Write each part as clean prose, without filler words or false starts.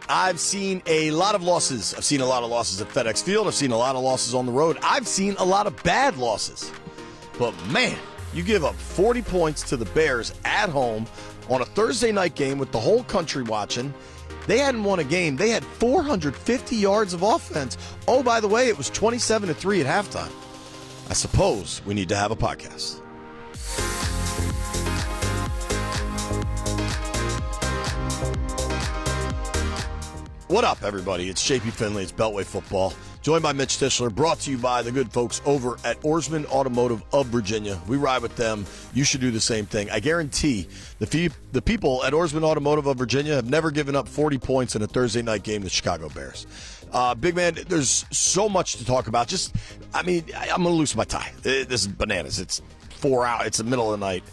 I've seen a lot of losses. I've seen a lot of losses at FedEx Field. I've seen a lot of losses on the road. I've seen a lot of bad losses. But, man, you give up 40 points to the Bears at home on a Thursday night game with the whole country watching. They hadn't won a game. They had 450 yards of offense. Oh, by the way, it was 27-3 at halftime. I suppose we need to have a podcast. What up, everybody? It's JP Finlay. It's Beltway Football. Joined by Mitch Tischler. Brought to you by the good folks over at Oarsman Automotive of Virginia. We ride with them. You should do the same thing. I guarantee the people at Oarsman Automotive of Virginia have never given up 40 points in a Thursday night game to the Chicago Bears. Big man, there's so much to talk about. I'm going to lose my tie. This is bananas. It's 4 hours. It's the middle of the night.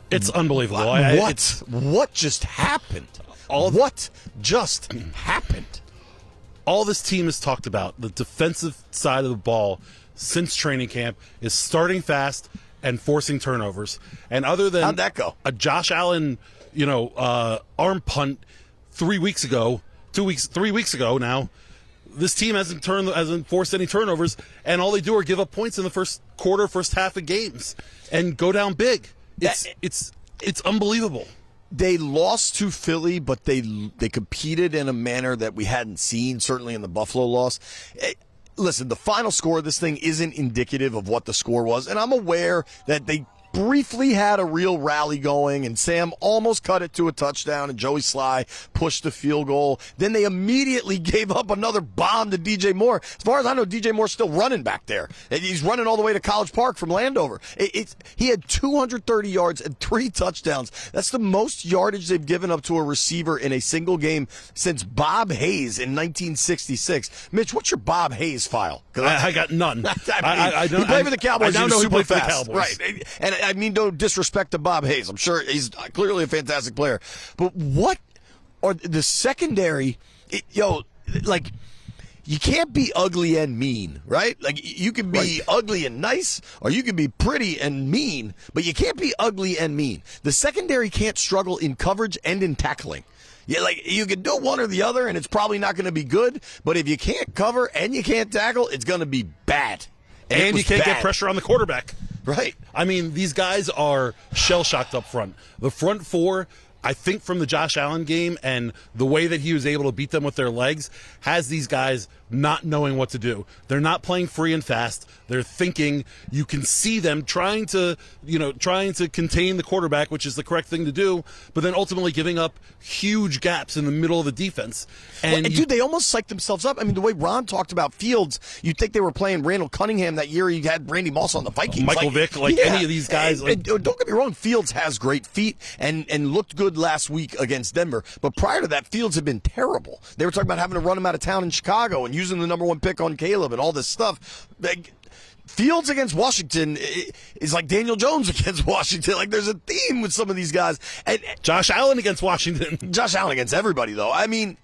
It's unbelievable. What just happened? What just happened? All this team has talked about, the defensive side of the ball since training camp, is starting fast and forcing turnovers. And other than how'd that go? A Josh Allen, arm punt 3 weeks ago, 3 weeks ago now, this team hasn't forced any turnovers, and all they do are give up points in the first quarter, first half of games, and go down big. It's unbelievable. They lost to Philly, but they competed in a manner that we hadn't seen, certainly in the Buffalo loss. Listen, the final score of this thing isn't indicative of what the score was, and I'm aware that they briefly had a real rally going, and Sam almost cut it to a touchdown, and Joey Sly pushed the field goal. Then they immediately gave up another bomb to DJ Moore. As far as I know, DJ Moore's still running back there. He's running all the way to College Park from Landover. He had 230 yards and 3 touchdowns. That's the most yardage they've given up to a receiver in a single game since Bob Hayes in 1966. Mitch, what's your Bob Hayes file? I got none. He played for the Cowboys. I know he was he played super for the fast. Cowboys. Right. And I mean, no disrespect to Bob Hayes. I'm sure he's clearly a fantastic player. But what are the secondary? You can't be ugly and mean, right? Like, you can be ugly and nice, or you can be pretty and mean, but you can't be ugly and mean. The secondary can't struggle in coverage and in tackling. Yeah, you can do one or the other, and it's probably not going to be good. But if you can't cover and you can't tackle, it's going to be bad. And you can't get pressure on the quarterback. Right. I mean, these guys are shell-shocked up front. The front four, I think from the Josh Allen game and the way that he was able to beat them with their legs, has these guys not knowing what to do. They're not playing free and fast. They're thinking. You can see them trying to contain the quarterback, which is the correct thing to do, but then ultimately giving up huge gaps in the middle of the defense. And dude, they almost psyched themselves up. I mean, the way Ron talked about Fields, you'd think they were playing Randall Cunningham that year. You had Randy Moss on the Vikings. Michael Vick, any of these guys. And don't get me wrong, Fields has great feet and looked good last week against Denver. But prior to that, Fields had been terrible. They were talking about having to run him out of town in Chicago and using the number 1 pick on Caleb and all this stuff. Fields against Washington is like Daniel Jones against Washington. Like, there's a theme with some of these guys. And Josh Allen against Washington. Josh Allen against everybody, though. I mean,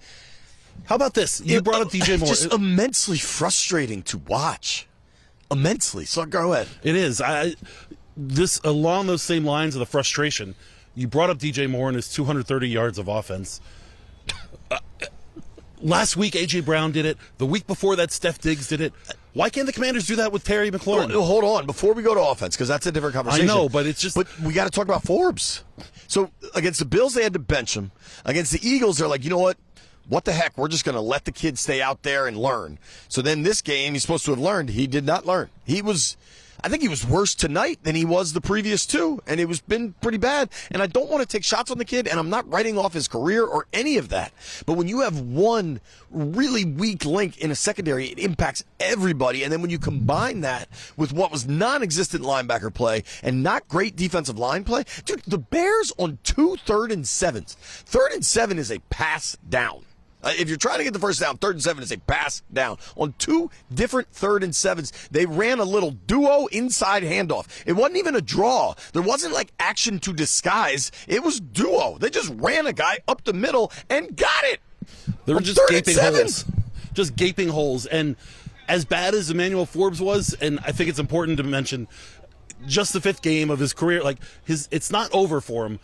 how about this? You brought up DJ Moore. Just immensely frustrating to watch. Immensely. So go ahead. It is. This along those same lines of the frustration. You brought up DJ Moore and his 230 yards of offense. Last week, A.J. Brown did it. The week before that, Steph Diggs did it. Why can't the Commanders do that with Terry McLaurin? Well, hold on. Before we go to offense, because that's a different conversation. I know, but it's just... But we got to talk about Forbes. So, against the Bills, they had to bench him. Against the Eagles, they're like, you know what? What the heck? We're just going to let the kid stay out there and learn. So then this game, he's supposed to have learned. He did not learn. I think he was worse tonight than he was the previous two, and it was been pretty bad. And I don't want to take shots on the kid, and I'm not writing off his career or any of that. But when you have one really weak link in a secondary, it impacts everybody. And then when you combine that with what was non-existent linebacker play and not great defensive line play, dude, the Bears on 2 3rd and 7s. 3rd and 7 is a pass down. If you're trying to get the first down, 3rd and 7 is a pass down. On 2 different 3rd and 7s, they ran a little duo inside handoff. It wasn't even a draw. There wasn't like action to disguise. It was duo. They just ran a guy up the middle and got it. They were just gaping holes. Just gaping holes. And as bad as Emmanuel Forbes was, and I think it's important to mention, just the 5th game of his career, it's not over for him.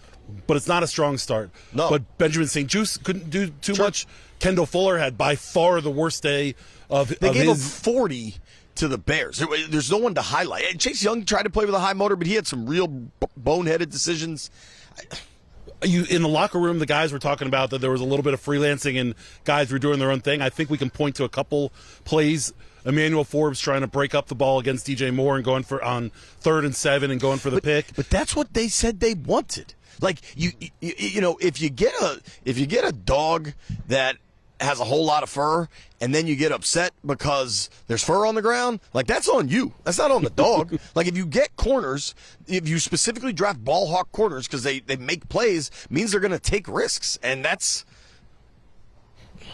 but it's not a strong start. No. But Benjamin St. Juste couldn't do too much. Kendall Fuller had by far the worst day of They gave him his 40 to the Bears. There's no one to highlight. And Chase Young tried to play with a high motor, but he had some real boneheaded decisions. In the locker room, the guys were talking about that there was a little bit of freelancing and guys were doing their own thing. I think we can point to a couple plays. Emmanuel Forbes trying to break up the ball against DJ Moore and going for on 3rd and 7 and going for the pick. But that's what they said they wanted. Like you know, if you get a dog that has a whole lot of fur, and then you get upset because there's fur on the ground, like that's on you. That's not on the dog. Like if you get corners, if you specifically draft ball hawk corners because they make plays, means they're going to take risks, and that's.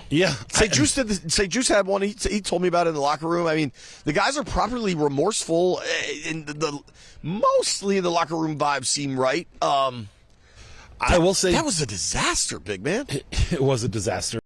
Yeah, St. Juste had one. He told me about it in the locker room. I mean, the guys are properly remorseful, and mostly the locker room vibes seem right. I will say that was a disaster, big man. It was a disaster.